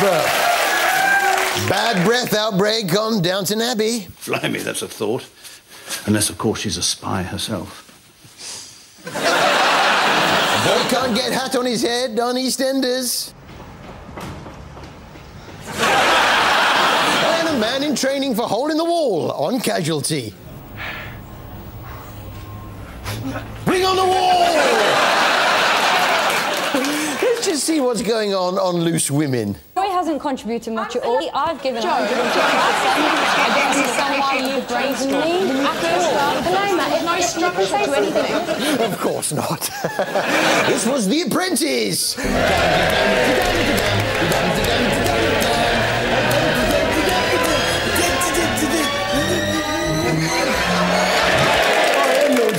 Burp. Bad breath outbreak on Downton Abbey. Blimey, that's a thought. Unless, of course, she's a spy herself. Boy can't get hat on his head on EastEnders. And a man in training for Hole in the Wall on Casualty. Bring on the wall! Let's just see what's going on Loose Women. Joy hasn't contributed much at all. I've given 150%. I don't understand why you brazenly no structure to anything. Of course not. This was The Apprentice.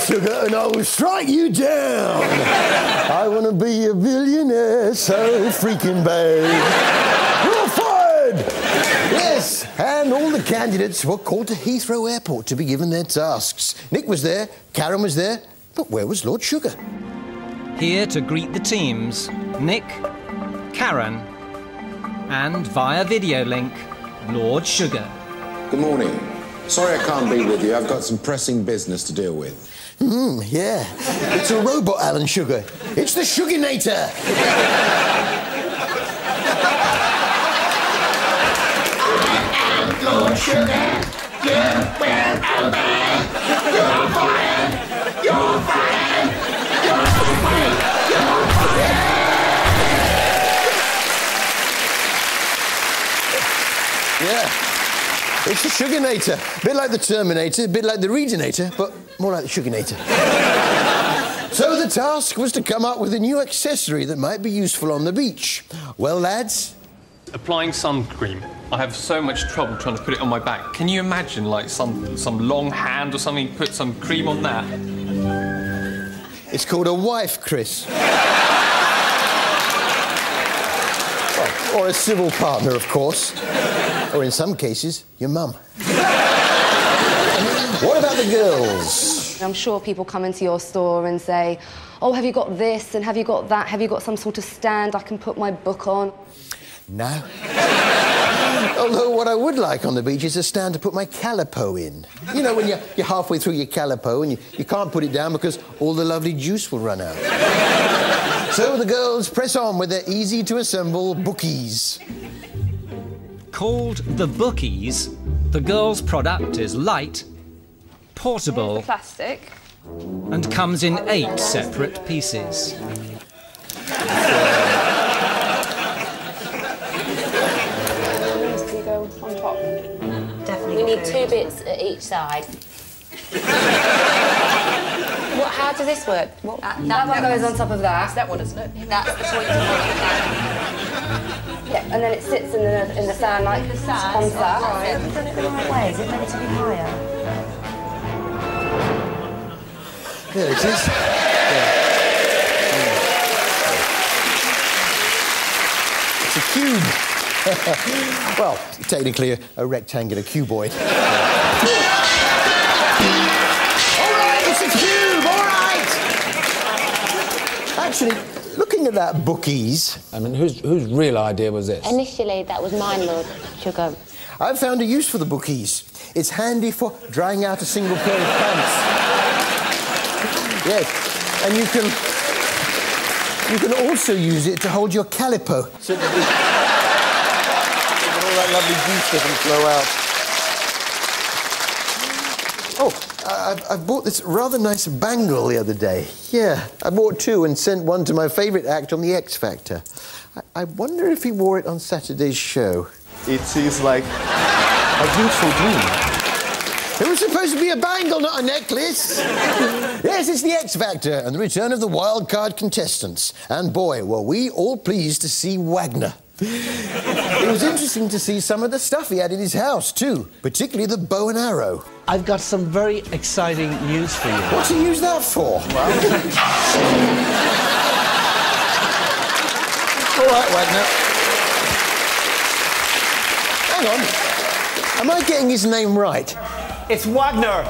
Sugar, and I will strike you down. I want to be a billionaire so freaking bad. You're fired! Yes, and all the candidates were called to Heathrow Airport to be given their tasks. Nick was there, Karen was there, but where was Lord Sugar? Here to greet the teams, Nick, Karen, and via video link, Lord Sugar. Good morning. Sorry I can't be with you. I've got some pressing business to deal with. Yeah. It's a robot, Alan Sugar. It's the Suganator. Lord Sugar, you will obey. You're fired. You're fired. You're fired. You're fired. Yeah. It's the Suganator. A bit like the Terminator, a bit like the Readinator, but more like the Suganator. So the task was to come up with a new accessory that might be useful on the beach. Well, lads? Applying sun cream. I have so much trouble trying to put it on my back. Can you imagine, like, some long hand or something, put some cream on that? It's called a wife, Chris. Well, or a civil partner, of course. Or in some cases, your mum. What about the girls? I'm sure people come into your store and say, oh, have you got this and have you got that? Have you got some sort of stand I can put my book on? No. Although what I would like on the beach is a stand to put my calipo in. You know, when you're halfway through your calipo and you can't put it down because all the lovely juice will run out. So the girls press on with their easy-to-assemble bookies. Called the Bookies, the girls' product is light, portable, Plastic. and comes in 8 separate pieces. Go on top. Definitely. We need 2 bits at each side. How does this work? That one goes on top of that. It's that one, isn't it? That's the point. Yeah, and then it sits in the sand like this. Comes that. Right. Have you done it the right way? Is it meant to be higher? There it is. It's a cube. Well, technically a rectangular cuboid. All right, it's a cube, all right! Actually, looking at that bookies... I mean, whose real idea was this? Initially, that was mine, Lord Sugar. I've found a use for the bookies. It's handy for drying out a single pair of pants. Yes, and you can also use it to hold your calipo. So that all that lovely juice doesn't flow out. Oh, I bought this rather nice bangle the other day. Yeah, I bought 2 and sent one to my favourite act on The X Factor. I wonder if he wore it on Saturday's show. It seems like a beautiful dream. It was supposed to be a bangle, not a necklace. Yes, it's The X Factor and the return of the wildcard contestants. And boy, were we all pleased to see Wagner. It was interesting to see some of the stuff he had in his house, too, particularly the bow and arrow. I've got some very exciting news for you. What's he use that for? All right, Wagner. Hang on. Am I getting his name right? It's Wagner!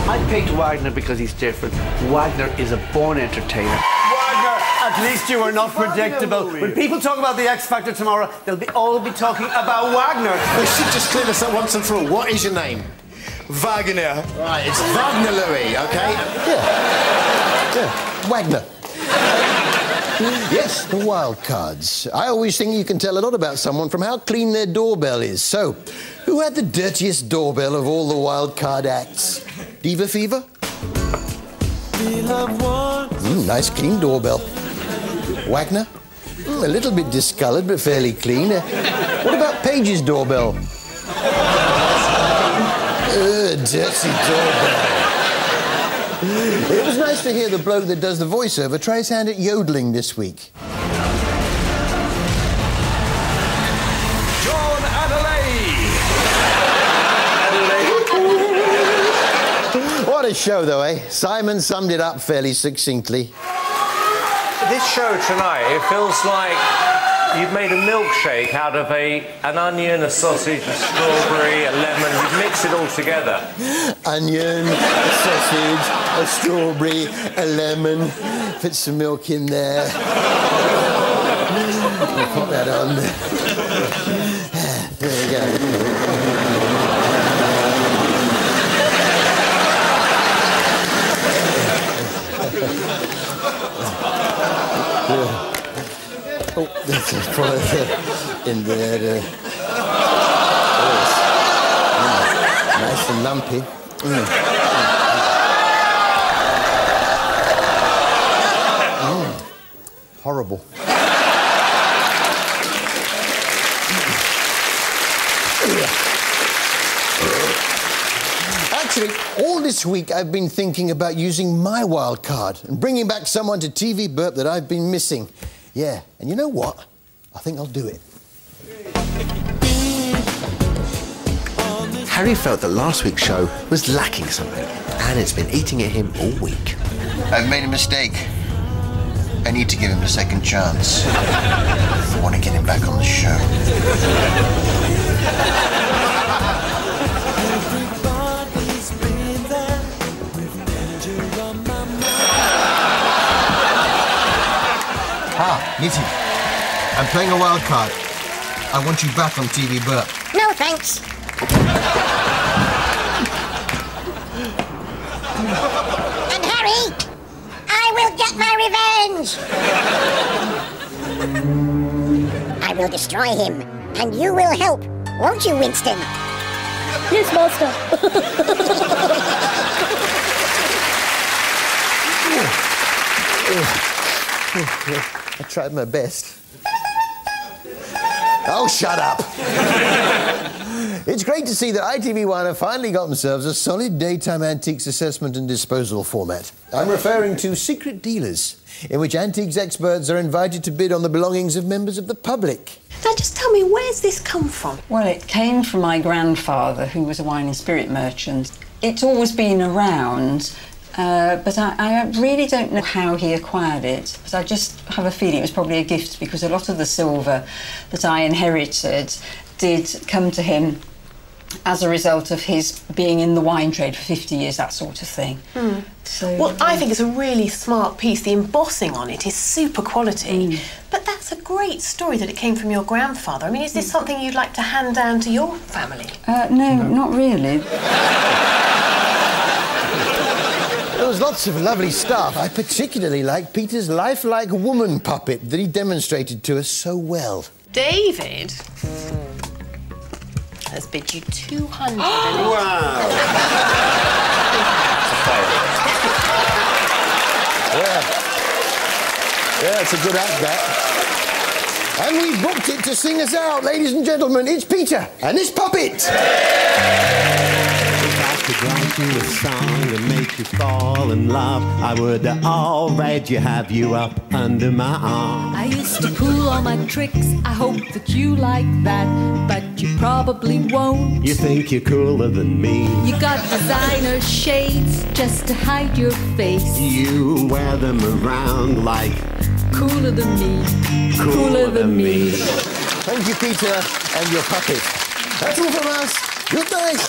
I picked Wagner because he's different. Wagner is a born entertainer. Wagner, At least you are not predictable. When people talk about the X Factor tomorrow, they'll all be talking about Wagner. We should just clear this up once and for all. What is your name? Wagner. Right, it's Wagner Louis, OK? Yeah, Wagner. Yes, the wild cards. I always think you can tell a lot about someone from how clean their doorbell is. So, who had the dirtiest doorbell of all the wild card acts? Diva Fever? Nice clean doorbell. Wagner? A little bit discoloured, but fairly clean. What about Paige's doorbell? Dirty doorbell. It was nice to hear the bloke that does the voiceover try his hand at yodeling this week. John Adelaide. What a show, though, eh? Simon summed it up fairly succinctly. This show tonight, it feels like you've made a milkshake out of an onion, a sausage, a strawberry, a lemon. You've mixed it all together. Onion, a sausage, a strawberry, a lemon. Put some milk in there. I'll put that on. There we go. Oh, that's a product in there. Nice and lumpy. Horrible. Actually, all this week I've been thinking about using my wild card and bringing back someone to TV Burp that I've been missing. Yeah, and you know what? I think I'll do it. Harry felt that last week's show was lacking something, and it's been eating at him all week. I've made a mistake. I need to give him a second chance. I want to get him back on the show. Nitty, I'm playing a wild card. I want you back on TV Burp. No, thanks. And Harry, I will get my revenge. I will destroy him, and you will help, won't you, Winston? Yes, Master. I tried my best. Oh, shut up! It's great to see that ITV1 have finally got themselves a solid daytime antiques assessment and disposal format. I'm referring to Secret Dealers, in which antiques experts are invited to bid on the belongings of members of the public. Now, just tell me, where's this come from? Well, it came from my grandfather, who was a wine and spirit merchant. It's always been around, but I really don't know how he acquired it. But I just have a feeling it was probably a gift, because a lot of the silver that I inherited did come to him as a result of his being in the wine trade for 50 years, that sort of thing. So, well, I think it's a really smart piece. The embossing on it is super quality. But that's a great story that it came from your grandfather. I mean, is this something you'd like to hand down to your family? No, not really. There was lots of lovely stuff. I particularly like Peter's lifelike woman puppet that he demonstrated to us so well. David has bid you 200. Wow. Yeah, it's a good act, that. And we booked it to sing us out, ladies and gentlemen. It's Peter and his puppet. If I could write you a song and make you fall in love, I would already have you up under my arm. I used to pull all my tricks. I hope that you like that, but you probably won't. You think you're cooler than me. You got designer shades just to hide your face. You wear them around like cooler than me. Cooler than me. Thank you, Peter, and your puppet. That's all from us. Good night.